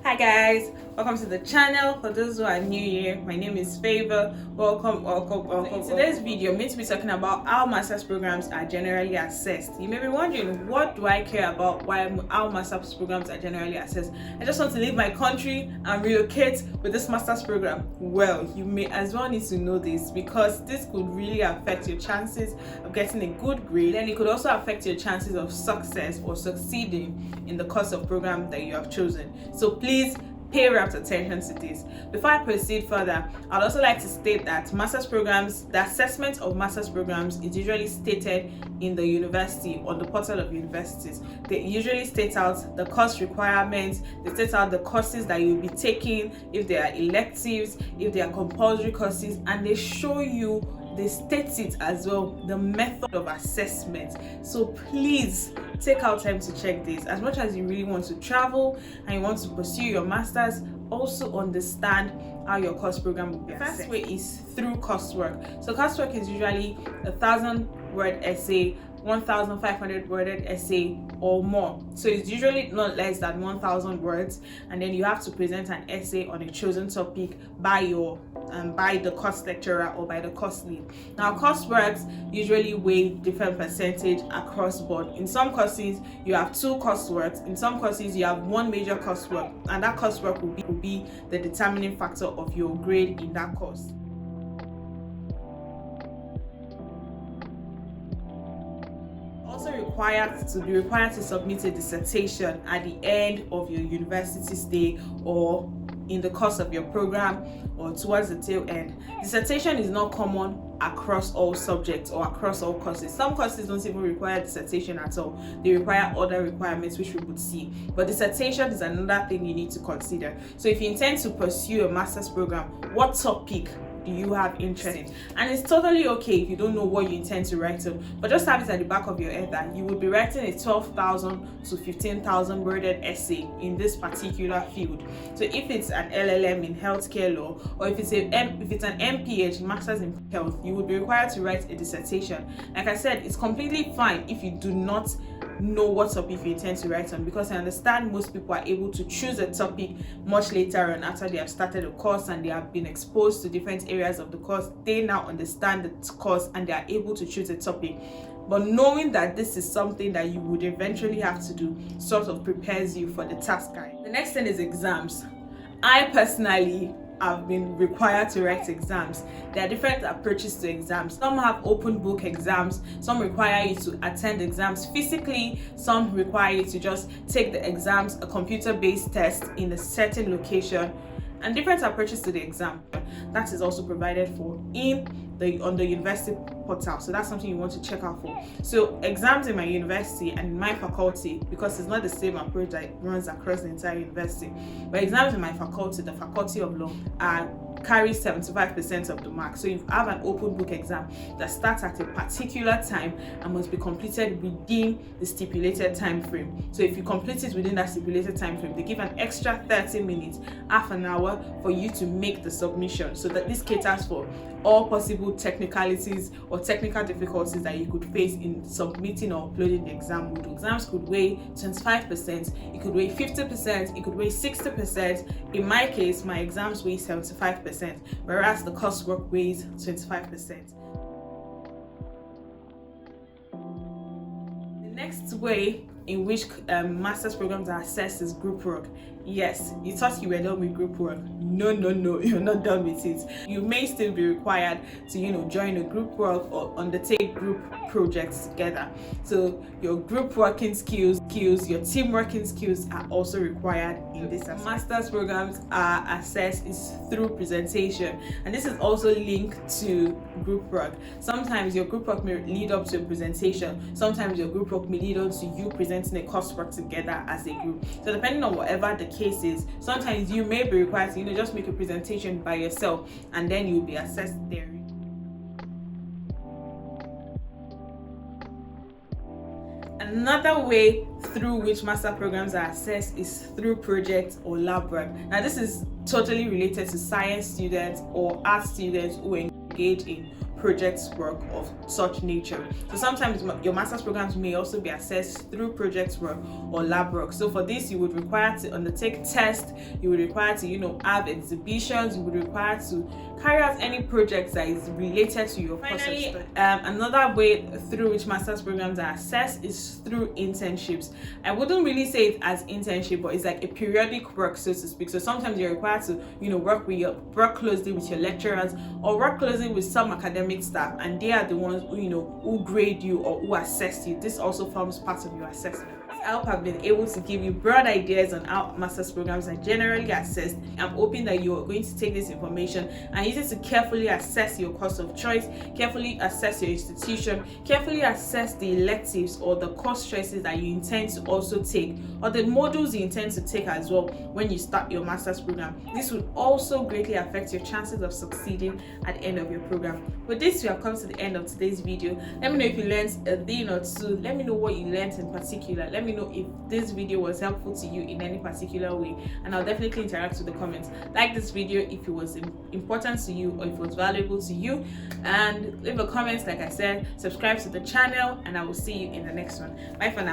Hi guys, welcome to the channel. For those who are new here, my name is Favour. Welcome. In today's video, I'm going to be talking about how master's programs are generally assessed. You may be wondering, what do I care about how master's programs are generally assessed? I just want to leave my country and relocate with this master's program. Well, you may as well need to know this, because this could really affect your chances of getting a good grade. Then it could also affect your chances of success or succeeding in the course of program that you have chosen. So please pay rapt attention to this. Before I proceed further, I'd also like to state that master's programs, the assessment of master's programs is usually stated in the university, on the portal of universities. They usually state out the course requirements, they state out the courses that you'll be taking, if they are electives, if they are compulsory courses, and they show you, they state it as well, the method of assessment. So please take out time to check this. As much as you really want to travel and you want to pursue your master's, also understand how your course program will be assessed. The first way is through coursework. So coursework is usually 1,000-word essay, 1,500 worded essay or more. So it's usually not less than 1,000 words, and then you have to present an essay on a chosen topic by the course lecturer or by the course lead. Now, courseworks usually weigh different percentage across board. In some courses you have 2 courseworks, in some courses you have 1 major coursework, and that coursework will be the determining factor of your grade in that course. Also required to submit a dissertation at the end of your university stay or in the course of your program or towards the tail end. Dissertation is not common across all subjects or across all courses. Some courses don't even require dissertation at all. They require other requirements which we would see. But dissertation is another thing you need to consider. So if you intend to pursue a master's program, what topic do you have interest in? And it's totally okay if you don't know what you intend to write on, but just have it at the back of your head that you will be writing a 12,000 to 15,000 worded essay in this particular field. So if it's an LLM in healthcare law, or if it's an MPH, Masters in Health, you will be required to write a dissertation. Like I said, it's completely fine if you do not know what topic you intend to write on, because I understand most people are able to choose a topic much later on after they have started a course and they have been exposed to different areas of the course. They now understand the course and they are able to choose a topic. But knowing that this is something that you would eventually have to do sort of prepares you for the task guide. The next thing is exams. I personally have been required to write exams. There are different approaches to exams. Some have open book exams, some require you to attend exams physically, some require you to just take the exams, a computer-based test in a certain location, and different approaches to the exam. That is also provided for on the university portal, so that's something you want to check out for. So exams in my university and in my faculty, because it's not the same approach that runs across the entire university, but exams in my faculty, the Faculty of Law, carry 75% of the mark. So you have an open book exam that starts at a particular time and must be completed within the stipulated time frame. So if you complete it within that stipulated time frame, they give an extra 30 minutes, half an hour for you to make the submission, so that this caters for all possible technicalities or technical difficulties that you could face in submitting or uploading the exam module. Exams could weigh 25%, it could weigh 50%, it could weigh 60%. In my case, my exams weigh 75%, whereas the coursework weighs 25%. The next way in which master's programs are assessed is group work. Yes, you thought you were done with group work. No, you're not done with it. You may still be required to join a group work or undertake group projects together. So your group working skills, your team working skills are also required in this aspect. Master's programs are assessed is through presentation, and this is also linked to group work. Sometimes your group work may lead up to a presentation, sometimes your group work may lead on to you presenting a coursework together as a group. So depending on whatever the case is, sometimes you may be required to just make a presentation by yourself, and then you'll be assessed there. Another way through which master programs are assessed is through projects or lab work. Now this is totally related to science students or art students who engage in project work of such nature. So sometimes your master's programs may also be assessed through project work or lab work. So for this, you would require to undertake tests, you would require to have exhibitions, you would require to carry out any projects that is related to your course. Finally, another way through which master's programs are assessed is through internships. I wouldn't really say it as internship, but it's like a periodic work, so to speak. So sometimes you're required to work closely with your lecturers or work closely with some academic staff, and they are the ones who grade you or who assess you. This also forms part of your assessment. I hope I've been able to give you broad ideas on how master's programs are generally assessed. I'm hoping that you are going to take this information and use it to carefully assess your course of choice, carefully assess your institution, carefully assess the electives or the course choices that you intend to also take, or the modules you intend to take as well when you start your master's program. This will also greatly affect your chances of succeeding at the end of your program. With this, we have come to the end of today's video. Let me know if you learned a thing or two. Let me know what you learned in particular. Let me know if this video was helpful to you in any particular way, and I'll definitely interact with the comments. Like this video if it was important to you or if it was valuable to you, and leave a comment. Like I said, subscribe to the channel, and I will see you in the next one. Bye for now.